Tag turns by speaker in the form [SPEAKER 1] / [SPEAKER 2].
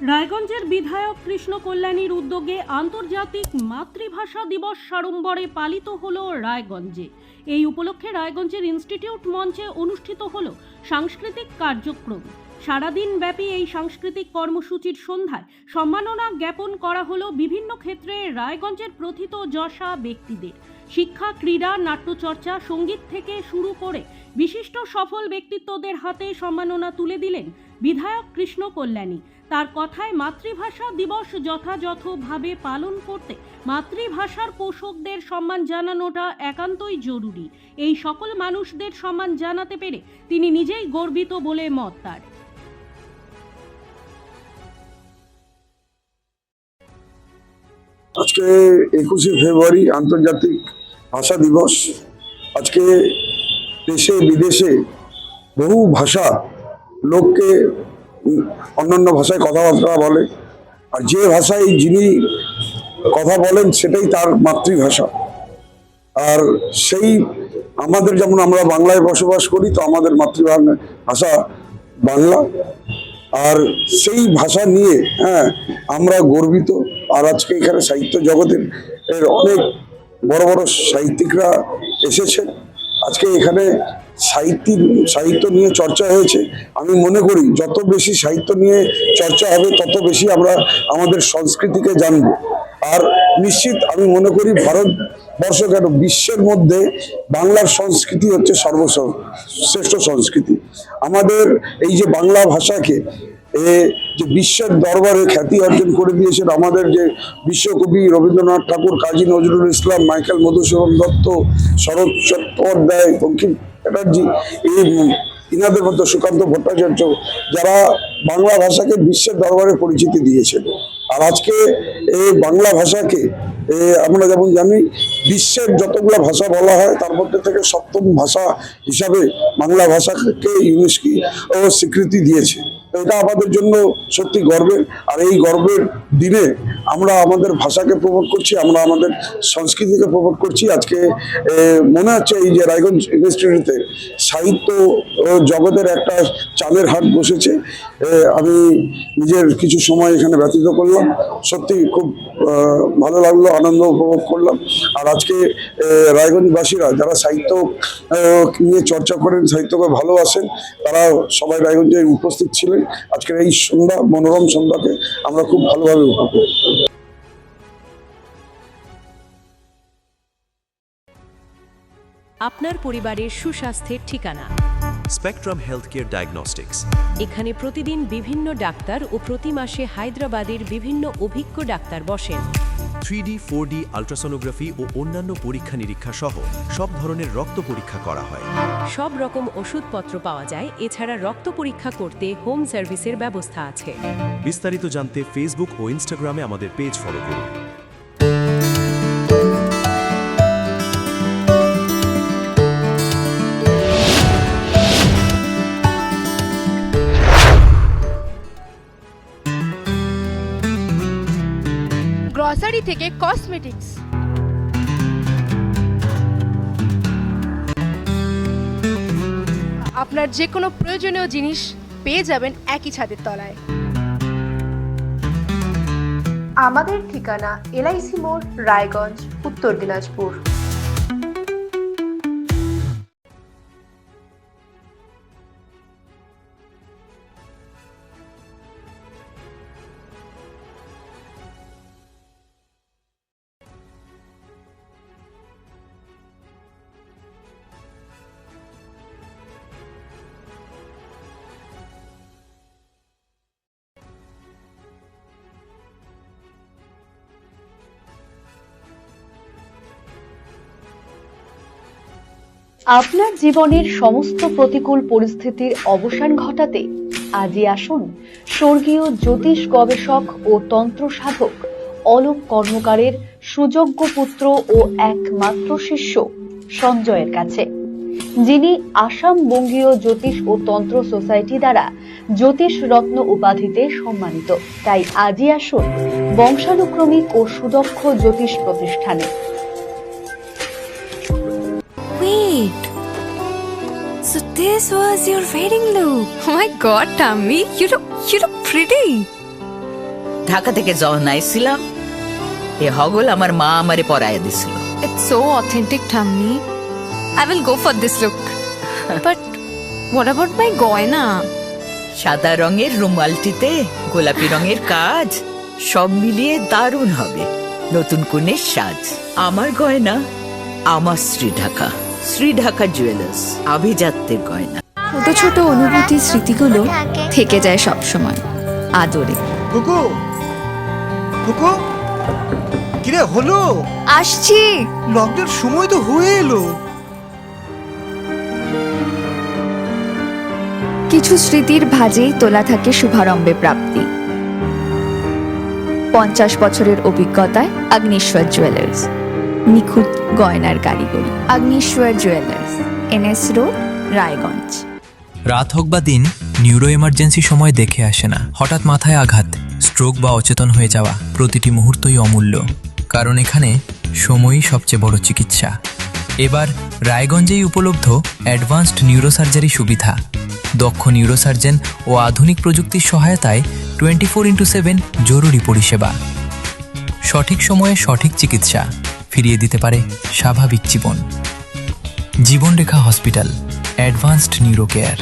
[SPEAKER 1] রায়গঞ্জের বিধায়ক কৃষ্ণ কল্যাণীর উদ্যোগে আন্তর্জাতিক মাতৃভাষা দিবস সাড়ম্বরে পালিত হলো রায়গঞ্জে। এই উপলক্ষে রায়গঞ্জের ইনস্টিটিউট মঞ্চে অনুষ্ঠিত হলো সাংস্কৃতিক কার্যক্রম। সারাদিন ব্যাপী এই সাংস্কৃতিক কর্মসূচির সন্ধ্যায় সম্মাননা জ্ঞাপন করা হলো বিভিন্ন ক্ষেত্রে রায়গঞ্জের প্রথিত যশা ব্যক্তিদের। শিক্ষা, ক্রীড়া, নাট্যচর্চা, সঙ্গীত থেকে শুরু করে বিশিষ্ট সফল ব্যক্তিত্বদের হাতে সম্মাননা তুলে দিলেন বিধায়ক কৃষ্ণ কল্যাণী। তার কথায় মাতৃভাষা দিবস যথাযথভাবে পালন করতে মাতৃভাষার পোষকদের সম্মান জানানোটা একান্তই জরুরি। এই সকল মানুষদের সম্মান জানাতে পেরে তিনি নিজেই গর্বিত বলে মত তার।
[SPEAKER 2] আজকে 21শে ফেব্রুয়ারি আন্তর্জাতিক ভাষা দিবস। আজকে দেশে বিদেশে বহু ভাষা লোককে অন্যান্য ভাষায় কথাবার্তা বলে, আর যে ভাষায় যিনি কথা বলেন সেটাই তার মাতৃভাষা। আর সেই আমাদের, যেমন আমরা বাংলায় বসবাস করি, তো আমাদের মাতৃভাষা বাংলা, আর সেই ভাষা নিয়ে আমরা গর্বিত। আর আজকে এখানে সাহিত্য জগতের অনেক বড় বড় সাহিত্যিকরা এসেছেন। আজকে এখানে সাহিত্য নিয়ে চর্চা হয়েছে। আমি মনে করি যত বেশি সাহিত্য নিয়ে চর্চা হবে তত বেশি আমরা আমাদের সংস্কৃতিকে জানব। আর নিশ্চিত আমি মনে করি ভারতবর্ষ কেন, বিশ্বের মধ্যে বাংলার সংস্কৃতি হচ্ছে সর্বশ্রেষ্ঠ সংস্কৃতি। আমাদের এই যে বাংলা ভাষাকে যে বিশ্বের দরবারে খ্যাতি অর্জন করে দিয়েছেন আমাদের যে বিশ্বকবি রবীন্দ্রনাথ ঠাকুর, কাজী নজরুল ইসলাম, মাইকেল মধুসূদন দত্ত, শরৎ চট্টোপাধ্যায়, বঙ্কিম চ্যাটার্জি, ইনাদের মধ্যে সুকান্ত ভট্টাচার্য, যারা বাংলা ভাষাকে বিশ্বের দরবারে পরিচিতি দিয়েছেন। আর আজকে এই বাংলা ভাষাকে আমরা যেমন জানি বিশ্বের যতগুলো ভাষা বলা হয় তার মধ্যে থেকে 7ম ভাষা হিসাবে বাংলা ভাষাকে ইউনেস্কো স্বীকৃতি দিয়েছে। এটা আমাদের জন্য সত্যি গর্বের। আর এই গর্বের দিনে আমরা আমাদের ভাষাকে প্রমোট করছি, আমরা আমাদের সংস্কৃতিকে প্রমোট করছি। আজকে মনে হচ্ছে এই যে রায়গঞ্জ ইউনিভার্সিটিতে সাহিত্য জগতের একটা চাঁদের হাট বসেছে। আমি নিজের কিছু সময় এখানে ব্যতীত করলাম, সত্যি খুব ভালো লাগলো, আনন্দ উপভোগ করলাম। আর আজকে রায়গঞ্জবাসীরা যারা সাহিত্য নিয়ে চর্চা করেন, সাহিত্যকে ভালোবাসেন, তারা সবাই রায়গঞ্জে উপস্থিত ছিলেন। আজকের এই সন্ধ্যা, মনোরম সন্ধ্যাকে আমরা খুব ভালোভাবে উপভোগ করি।
[SPEAKER 3] আপনার পরিবারের সুস্বাস্থ্যের ঠিকানা
[SPEAKER 4] স্পেকট্রাম হেলথকেয়ার ডায়াগনস্টিক্স।
[SPEAKER 3] এখানে প্রতিদিন বিভিন্ন ডাক্তার ও প্রতি মাসে হায়দ্রাবাদের বিভিন্ন অভিজ্ঞ ডাক্তার বসেন।
[SPEAKER 4] 3D, 4D আল্ট্রাসোনোগ্রাফি ও অন্যান্য পরীক্ষা নিরীক্ষা সহ সব ধরনের রক্ত পরীক্ষা করা হয়।
[SPEAKER 3] সব রকম ওষুধপত্র পাওয়া যায়। এছাড়া রক্ত পরীক্ষা করতে হোম সার্ভিসের ব্যবস্থা আছে।
[SPEAKER 4] বিস্তারিত জানতে ফেসবুক ও ইনস্টাগ্রামে আমাদের পেজ ফলো করুন।
[SPEAKER 5] গ্রসারি থেকে কসমেটিক্স, আপনার যে কোনো প্রয়োজনীয় জিনিস পেয়ে যাবেন একই ছাদের তলায়। আমাদের ঠিকানা LIC মোড়, রায়গঞ্জ, উত্তর দিনাজপুর।
[SPEAKER 6] আপনার জীবনের সমস্ত প্রতিকূল পরিস্থিতির অবসান ঘটাতে আজই আসুন স্বর্গীয় জ্যোতিষ গবেষক ও তন্ত্র সাধক অলোক কর্মকারের সুযোগ্য পুত্র ও একমাত্র শিষ্য সঞ্জয়ের কাছে, যিনি আসাম বঙ্গীয় জ্যোতিষ ও তন্ত্র সোসাইটি দ্বারা জ্যোতিষ রত্ন উপাধিতে সম্মানিত। তাই আজই আসুন বংশানুক্রমিক ও সুদক্ষ জ্যোতিষ প্রতিষ্ঠানে।
[SPEAKER 7] Wait, so this was your wedding look. Oh my god, Tammy, you look pretty.
[SPEAKER 8] Dhaka থেকে যখন আইছিলাম এ হগল আমার মা আমারে পরাইয়া দিছিল।
[SPEAKER 7] It's so authentic, Tummy. I will go for this look. But what about my goina?
[SPEAKER 8] সাদা রঙের রুমালটিতে গোলাপি রঙের কাজ, সব মিলিয়ে দারুণ হবে নতুন কনের সাজ। আমার গয়না আমার শ্রী ঢাকা জুয়েলার্স, আভিজাত্যের গয়না।
[SPEAKER 7] ছোট ছোট অনুভূতি স্মৃতিগুলো থেকে যায় সব সময় আদরে।
[SPEAKER 9] কুকু কুকু কিরে হলো?
[SPEAKER 7] আসছি।
[SPEAKER 9] লকডাউন সময় তো হয়ে এলো।
[SPEAKER 7] কিছু স্মৃতির ভাজেই তোলা থাকে শুভারম্ভে প্রাপ্তি। 50 বছরের অভিজ্ঞতায় আগ্নেশ্বর জুয়েলার্স, নিখুঁত গয়নার কারিগরি। Agneshwar jewellers, NS road, Raiganj.
[SPEAKER 10] রাত হোক বা দিন, নিউরো এমার্জেন্সি সময় দেখে আসে না। হঠাৎ মাথায় আঘাত, স্ট্রোক বা অচেতন হয়ে যাওয়া, প্রতিটি মুহূর্তই অমূল্য, কারণ এখানে সময়ই সবচেয়ে বড় চিকিৎসা। এবার রায়গঞ্জেই উপলব্ধ অ্যাডভান্সড নিউরোসার্জারি সুবিধা। দক্ষ নিউরোসার্জন ও আধুনিক প্রযুক্তির সহায়তায় 24x7 জরুরি পরিষেবা। সঠিক সময়ে সঠিক চিকিৎসা ফিরিয়ে দিতে পারে স্বাভাবিক জীবন। জীবনরেখা হসপিটাল, অ্যাডভান্সড নিউরো কেয়ার।